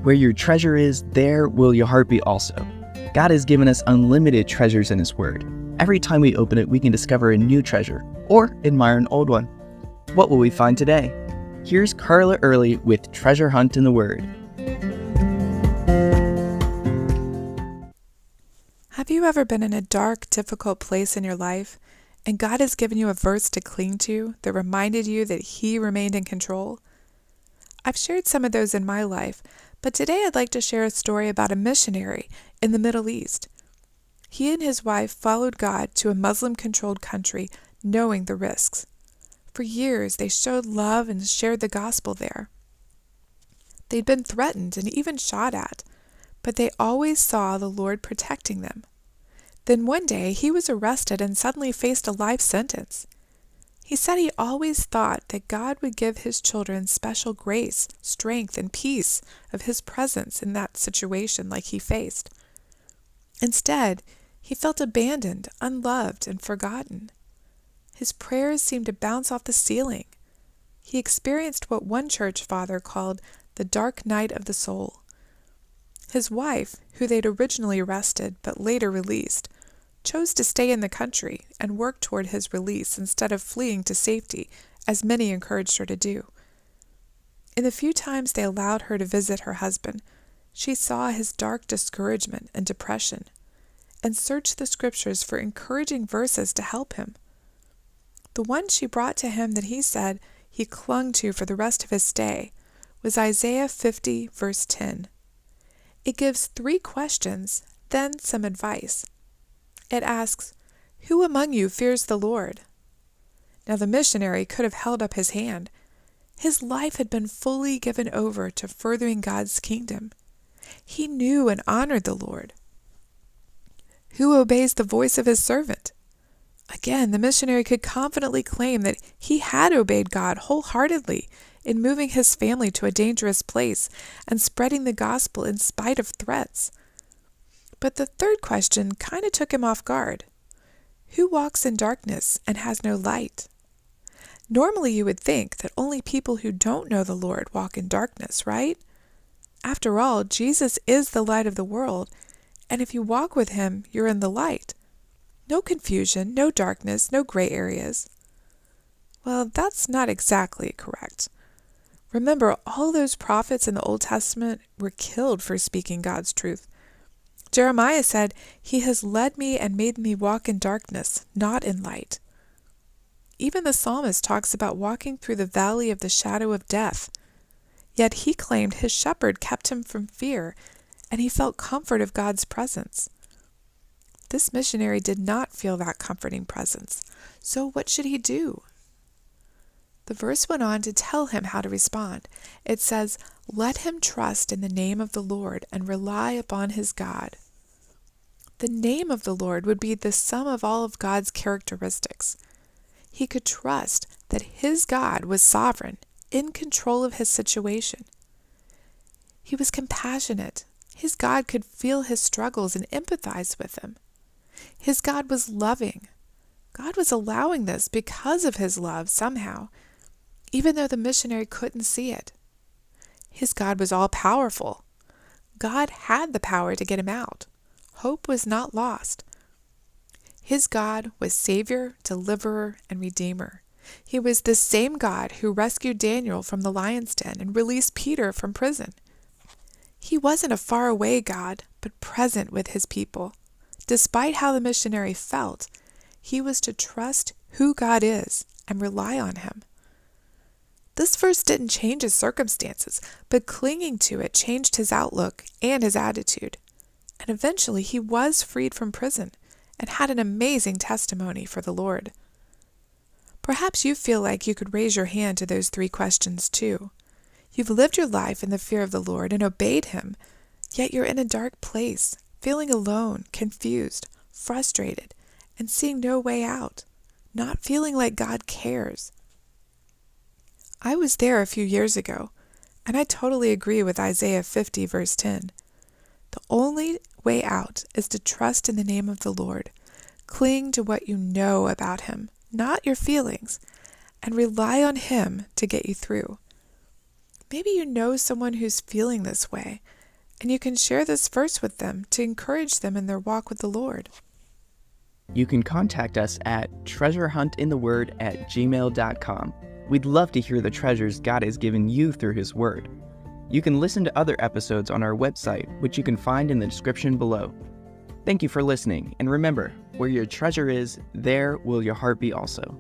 Where your treasure is, there will your heart be also. God has given us unlimited treasures in His Word. Every time we open it, we can discover a new treasure or admire an old one. What will we find today? Here's Carla Early with Treasure Hunt in the Word. Have you ever been in a dark, difficult place in your life, and God has given you a verse to cling to that reminded you that He remained in control? I've shared some of those in my life, but today I'd like to share a story about a missionary in the Middle East. He and his wife followed God to a Muslim-controlled country, knowing the risks. For years, they showed love and shared the gospel there. They'd been threatened and even shot at, but they always saw the Lord protecting them. Then one day, he was arrested and suddenly faced a life sentence. He said he always thought that God would give his children special grace, strength, and peace of His presence in that situation like he faced. Instead, he felt abandoned, unloved, and forgotten. His prayers seemed to bounce off the ceiling. He experienced what one church father called the dark night of the soul. His wife, who they'd originally arrested but later released, chose to stay in the country and work toward his release instead of fleeing to safety, as many encouraged her to do. In the few times they allowed her to visit her husband, she saw his dark discouragement and depression, and searched the scriptures for encouraging verses to help him. The one she brought to him that he said he clung to for the rest of his stay was Isaiah 50, verse 10. It gives 3 questions, then some advice. It asks, "Who among you fears the Lord?" Now the missionary could have held up his hand. His life had been fully given over to furthering God's kingdom. He knew and honored the Lord. Who obeys the voice of his servant? Again, the missionary could confidently claim that he had obeyed God wholeheartedly in moving his family to a dangerous place and spreading the gospel in spite of threats. But the 3rd question kind of took him off guard. Who walks in darkness and has no light? Normally you would think that only people who don't know the Lord walk in darkness, right? After all, Jesus is the light of the world, and if you walk with Him, you're in the light. No confusion, no darkness, no gray areas. Well, that's not exactly correct. Remember, all those prophets in the Old Testament were killed for speaking God's truth. Jeremiah said, "He has led me and made me walk in darkness, not in light." Even the psalmist talks about walking through the valley of the shadow of death. Yet he claimed his shepherd kept him from fear, and he felt comfort of God's presence. This missionary did not feel that comforting presence. So what should he do? The verse went on to tell him how to respond. It says, "Let him trust in the name of the Lord and rely upon his God." The name of the Lord would be the sum of all of God's characteristics. He could trust that his God was sovereign, in control of his situation. He was compassionate. His God could feel his struggles and empathize with him. His God was loving. God was allowing this because of His love somehow, even though the missionary couldn't see it. His God was all-powerful. God had the power to get him out. Hope was not lost. His God was Savior, Deliverer, and Redeemer. He was the same God who rescued Daniel from the lion's den and released Peter from prison. He wasn't a faraway God, but present with His people. Despite how the missionary felt, he was to trust who God is and rely on Him. This verse didn't change his circumstances, but clinging to it changed his outlook and his attitude. And eventually he was freed from prison and had an amazing testimony for the Lord. Perhaps you feel like you could raise your hand to those 3 questions too. You've lived your life in the fear of the Lord and obeyed Him, yet you're in a dark place, feeling alone, confused, frustrated, and seeing no way out, not feeling like God cares. I was there a few years ago, and I totally agree with Isaiah 50, verse 10. The only way out is to trust in the name of the Lord. Cling to what you know about Him, not your feelings, and rely on Him to get you through. Maybe you know someone who's feeling this way, and you can share this verse with them to encourage them in their walk with the Lord. You can contact us at treasurehuntintheword@gmail.com. We'd love to hear the treasures God has given you through His Word. You can listen to other episodes on our website, which you can find in the description below. Thank you for listening, and remember, where your treasure is, there will your heart be also.